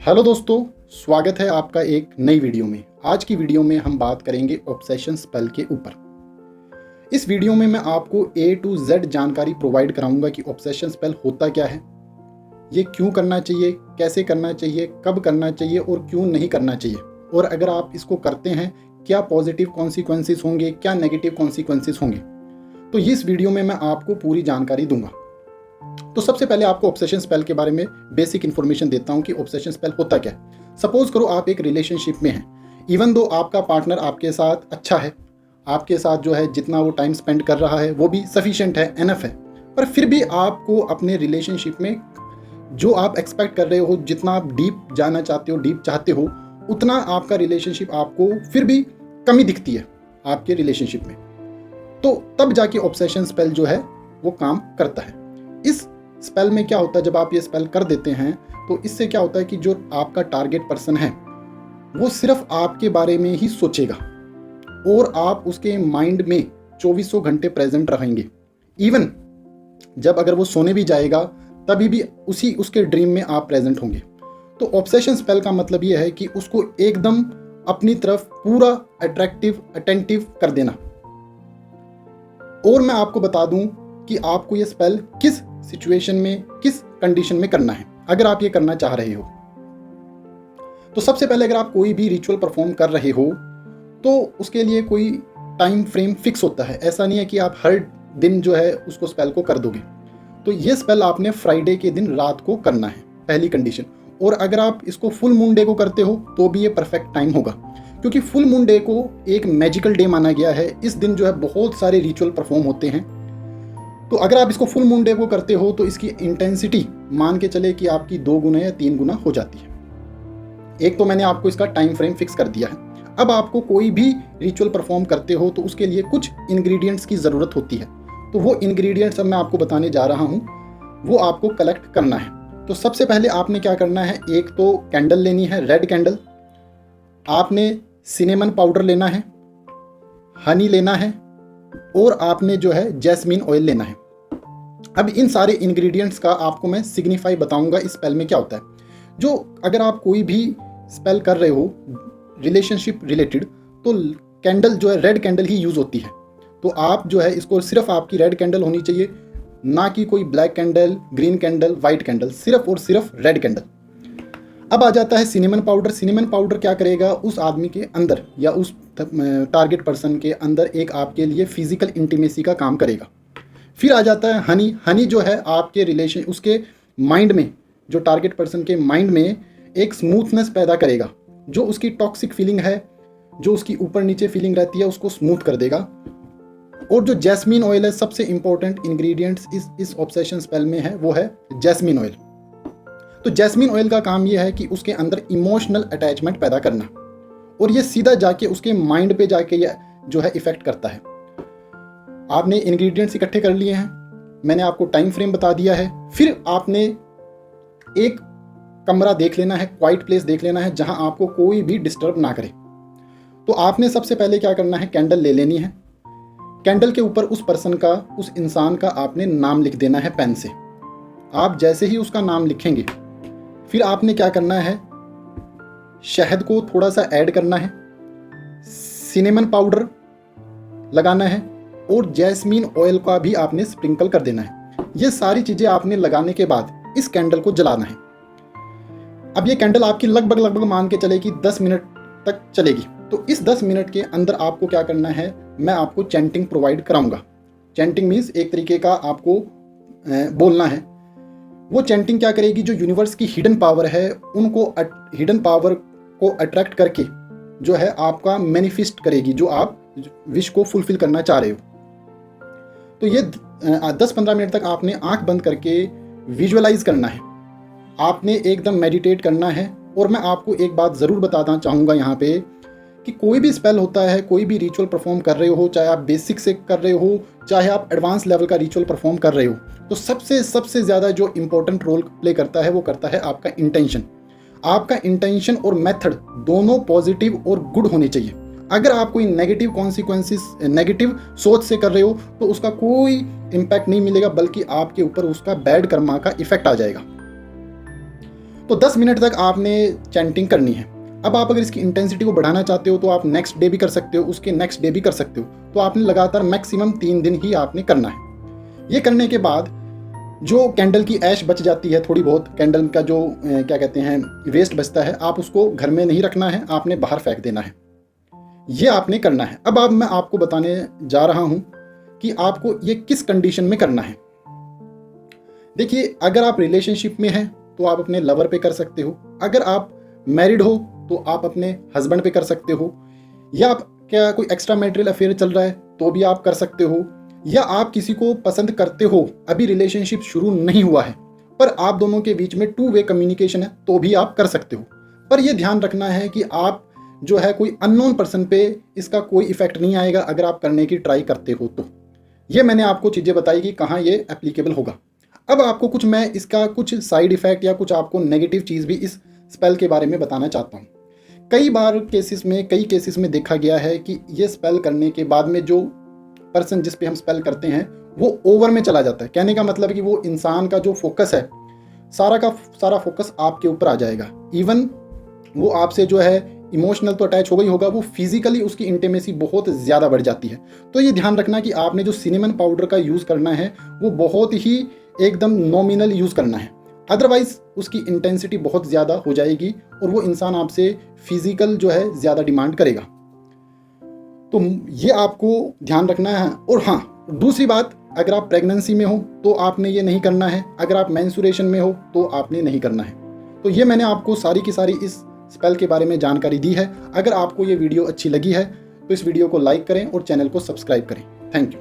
Hello दोस्तों, स्वागत है आपका एक नई वीडियो में। आज की वीडियो में हम बात करेंगे ऑब्सेशन स्पेल के ऊपर। इस वीडियो में मैं आपको A to Z जानकारी प्रोवाइड कराऊंगा कि ऑब्सेशन स्पेल होता क्या है, ये क्यों करना चाहिए, कैसे करना चाहिए, कब करना चाहिए और क्यों नहीं करना चाहिए, और अगर आप इसको करते हैं क्या पॉजिटिव कॉन्सिक्वेंसेस होंगे, क्या नेगेटिव कॉन्सिक्वेंसेस होंगे। तो इस वीडियो में मैं आपको पूरी जानकारी दूंगा। तो सबसे पहले आपको ऑब्सेशन स्पेल के बारे में बेसिक इन्फॉर्मेशन देता हूं कि ऑब्सेशन स्पेल होता क्या है। सपोज करो आप एक रिलेशनशिप में हैं, इवन दो आपका पार्टनर आपके साथ अच्छा है, आपके साथ जो है जितना वो टाइम स्पेंड कर रहा है वो भी सफिशिएंट है, एनफ है, पर फिर भी आपको अपने रिलेशनशिप में जो आप एक्सपेक्ट कर रहे हो, जितना आप डीप जाना चाहते हो, डीप चाहते हो, उतना आपका रिलेशनशिप आपको फिर भी कमी दिखती है आपके रिलेशनशिप में। तो तब जाके ऑब्सेशन स्पेल जो है वो काम करता है। इस स्पेल में क्या होता है, जब आप ये स्पेल कर देते हैं तो इससे क्या होता है कि जो आपका टारगेट पर्सन है वो सिर्फ आपके बारे में ही सोचेगा और आप उसके माइंड में 24 घंटे प्रेजेंट रहेंगे। इवन जब अगर वो सोने भी जाएगा तभी भी उसके ड्रीम में आप प्रेजेंट होंगे। तो ऑब्सेशन स्पेल का मतलब ये है कि उसको एकदम अपनी तरफ पूरा अट्रैक्टिव, अटेंटिव कर देना। और मैं आपको बता दूं कि आपको ये स्पेल किस सिचुएशन में, किस कंडीशन में करना है अगर आप ये करना चाह रहे हो। तो सबसे पहले अगर आप कोई भी रिचुअल परफॉर्म कर रहे हो तो उसके लिए कोई टाइम फ्रेम फिक्स होता है। ऐसा नहीं है कि आप हर दिन जो है उसको स्पेल को कर दोगे। तो ये स्पेल आपने फ्राइडे के दिन रात को करना है, पहली कंडीशन। और अगर आप इसको फुल मून डे को करते हो तो भी ये परफेक्ट टाइम होगा, क्योंकि फुल मून डे को एक मैजिकल डे माना गया है। इस दिन जो है बहुत सारे रिचुअल परफॉर्म होते हैं। तो अगर आप इसको फुल मून डे को करते हो तो इसकी इंटेंसिटी मान के चले कि आपकी 2 गुना या 3 गुना हो जाती है। एक तो मैंने आपको इसका टाइम फ्रेम फिक्स कर दिया है। अब आपको कोई भी रिचुअल परफॉर्म करते हो तो उसके लिए कुछ इंग्रेडिएंट्स की ज़रूरत होती है। तो वो इंग्रेडिएंट्स अब मैं आपको बताने जा रहा हूँ, वो आपको कलेक्ट करना है। तो सबसे पहले आपने क्या करना है, एक तो कैंडल लेनी है, रेड कैंडल। आपने सिनेमन पाउडर लेना है, हनी लेना है, और आपने जो है जैस्मीन ऑयल लेना है। अब इन सारे इंग्रेडिएंट्स का आपको मैं सिग्निफाई बताऊंगा इस स्पेल में क्या होता है। जो अगर आप कोई भी स्पेल कर रहे हो रिलेशनशिप रिलेटेड तो कैंडल जो है रेड कैंडल ही यूज़ होती है। तो आप जो है इसको सिर्फ आपकी रेड कैंडल होनी चाहिए, ना कि कोई black candle, green candle, white candle, सिर्फ और सिर्फ रेड कैंडल। अब आ जाता है सिनेमन पाउडर। सिनेमन पाउडर क्या करेगा, उस आदमी के अंदर या उस टारगेट पर्सन के अंदर एक आपके लिए फिजिकल इंटीमेसी का काम करेगा। फिर आ जाता है हनी। हनी जो है आपके रिलेशन, उसके माइंड में, जो टारगेट पर्सन के माइंड में एक स्मूथनेस पैदा करेगा। जो उसकी टॉक्सिक फीलिंग है, जो उसकी ऊपर नीचे फीलिंग रहती है, उसको स्मूथ कर देगा। और जो जैस्मीन ऑयल है, सबसे इंपॉर्टेंट इंग्रेडिएंट्स इस ऑब्सेशन स्पेल में है, वो है जैस्मीन ऑयल। तो जैस्मीन ऑयल का काम ये है कि उसके अंदर इमोशनल अटैचमेंट पैदा करना, और ये सीधा जाके उसके माइंड पे जाके ये जो है इफेक्ट करता है। आपने इंग्रेडिएंट्स इकट्ठे कर लिए हैं, मैंने आपको टाइम फ्रेम बता दिया है। फिर आपने एक कमरा देख लेना है, क्वाइट प्लेस देख लेना है जहां आपको कोई भी डिस्टर्ब ना करे। तो आपने सबसे पहले क्या करना है, कैंडल ले लेनी है। कैंडल के ऊपर उस पर्सन का, उस इंसान का आपने नाम लिख देना है पेन से। आप जैसे ही उसका नाम लिखेंगे फिर आपने क्या करना है, शहद को थोड़ा सा ऐड करना है, सिनेमन पाउडर लगाना है, और जैस्मीन ऑयल का भी आपने स्प्रिंकल कर देना है। ये सारी चीज़ें आपने लगाने के बाद इस कैंडल को जलाना है। अब ये कैंडल आपकी लगभग मान के चले कि 10 मिनट तक चलेगी। तो इस 10 मिनट के अंदर आपको क्या करना है, मैं आपको चैंटिंग प्रोवाइड कराऊंगा। चैंटिंग मीन्स एक तरीके का आपको बोलना है। वो चैंटिंग क्या करेगी, जो यूनिवर्स की हिडन पावर है उनको, हिडन पावर को अट्रैक्ट करके जो है आपका मैनिफेस्ट करेगी, जो आप विश को फुलफिल करना चाह रहे हो। तो ये 10-15 मिनट तक आपने आंख बंद करके विजुअलाइज करना है, आपने एकदम मेडिटेट करना है। और मैं आपको एक बात ज़रूर बताना चाहूँगा यहाँ पे कि कोई भी स्पेल होता है, कोई भी रिचुअल परफॉर्म कर रहे हो, चाहे आप बेसिक से कर रहे हो, चाहे आप एडवांस लेवल का रिचुअल परफॉर्म कर रहे हो, तो सबसे ज़्यादा जो इंपॉर्टेंट रोल प्ले करता है वो करता है आपका इंटेंशन। आपका इंटेंशन और मेथड दोनों पॉजिटिव और गुड होने चाहिए। अगर आप कोई नेगेटिव कॉन्सिक्वेंसेस, नेगेटिव सोच से कर रहे हो तो उसका कोई इम्पैक्ट नहीं मिलेगा, बल्कि आपके ऊपर उसका बैड कर्मा का इफेक्ट आ जाएगा। तो 10 मिनट तक आपने चैंटिंग करनी है। अब आप अगर इसकी इंटेंसिटी को बढ़ाना चाहते हो तो आप नेक्स्ट डे भी कर सकते हो, उसके नेक्स्ट डे भी कर सकते हो। तो आपने लगातार मैक्सिमम 3 दिन ही आपने करना है। ये करने के बाद जो कैंडल की ऐश बच जाती है, थोड़ी बहुत कैंडल का जो क्या कहते हैं वेस्ट बचता है, आप उसको घर में नहीं रखना है, आपने बाहर फेंक देना है। ये आपने करना है। अब मैं आपको बताने जा रहा हूं कि आपको ये किस कंडीशन में करना है। देखिए, अगर आप रिलेशनशिप में हैं तो आप अपने लवर पे कर सकते हो, अगर आप मैरिड हो तो आप अपने हस्बैंड पे कर सकते हो, या आप क्या कोई एक्स्ट्रा मैरिटल अफेयर चल रहा है तो भी आप कर सकते हो, या आप किसी को पसंद करते हो, अभी रिलेशनशिप शुरू नहीं हुआ है पर आप दोनों के बीच में 2 वे कम्युनिकेशन है तो भी आप कर सकते हो। पर यह ध्यान रखना है कि आप जो है कोई अननोन पर्सन पे इसका कोई इफेक्ट नहीं आएगा अगर आप करने की ट्राई करते हो तो। ये मैंने आपको चीज़ें बताई कि कहाँ ये एप्लीकेबल होगा। अब आपको कुछ मैं इसका कुछ साइड इफेक्ट या कुछ आपको नेगेटिव चीज़ भी इस स्पेल के बारे में बताना चाहता हूँ। कई केसेस में देखा गया है कि ये स्पेल करने के बाद में जो पर्सन जिस पे हम स्पेल करते हैं वो ओवर में चला जाता है। कहने का मतलब है कि वो इंसान का जो फोकस है, सारा का सारा फोकस आपके ऊपर आ जाएगा। इवन वो आपसे जो है इमोशनल तो अटैच हो गई होगा, वो फिजिकली उसकी इंटीमेसी बहुत ज़्यादा बढ़ जाती है। तो ये ध्यान रखना कि आपने जो सिनेमन पाउडर का यूज़ करना है वो बहुत ही एकदम नॉमिनल यूज़ करना है, अदरवाइज उसकी इंटेंसिटी बहुत ज़्यादा हो जाएगी और वो इंसान आपसे फिजिकल जो है ज़्यादा डिमांड करेगा। तो ये आपको ध्यान रखना है। और हाँ, दूसरी बात, अगर आप प्रेगनेंसी में हो तो आपने ये नहीं करना है, अगर आप मेंस्ट्रुएशन में हो तो आपने नहीं करना है। तो ये मैंने आपको सारी की सारी इस स्पेल के बारे में जानकारी दी है। अगर आपको ये वीडियो अच्छी लगी है तो इस वीडियो को लाइक करें और चैनल को सब्सक्राइब करें। Thank you.